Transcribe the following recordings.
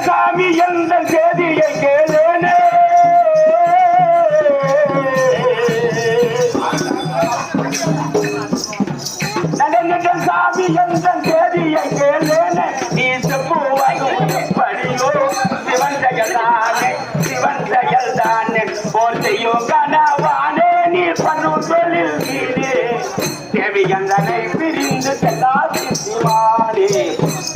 சாமி எந்த செய்தியை கேளேனே சாமி எந்த செய்தியை கேளேனே நீ படியோ சிவன் செயல்தானே சிவன் செயல்தானே போல் செய்யும் கனவானே நீ பண்ணும் தொழில் நீரே தேவிகந்தனை பிரிந்து செல்லாதி சிவானே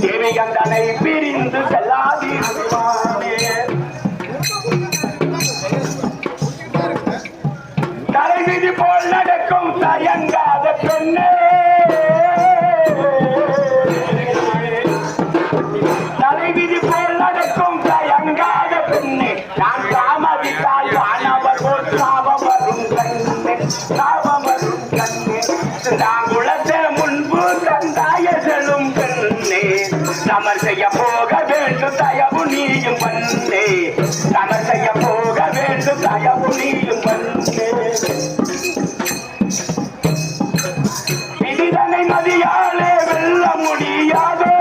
தேவிகந்தனை பிரிந்து செல்லாதி சிவானே தலைவிதி போல் நடக்கும் தயங்காத பெண்ணே தலைவிதி போல் நடக்கும் தயங்காத பெண்ணே நான் காமவித்தால் வானவர் போல் சாபம் வரும் கண்ணே சாபம் வரும் கண்ணே தாங்குளத்தை முன்பு தந்தாய செல்லும் பெண்ணே சமர் செய்ய போக வேண்டும் தயவு நீயும் பண்ணே சமர் செய்ய போக வேண்டும் தயவு நீயும் பண்ணே விதிதனை மதியாலே வெல்ல முடியாதோ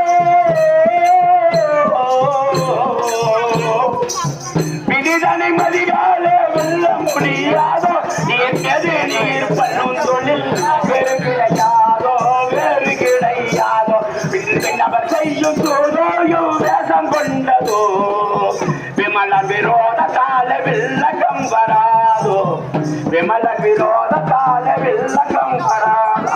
விதிதனை மதியாலே வெல்ல முடியாதோ நீர்க்கது நீர் பண்ணும் தொழில் வேறு கிடையாதோ வேறு கிடையாதோ பின்னவர் செய்யும் தோதோயோ வேஷம் கொண்டதோ விமல விரோத கால வில்லகம் வராதோ விமல விரோத கால வில்லகம் வராதோ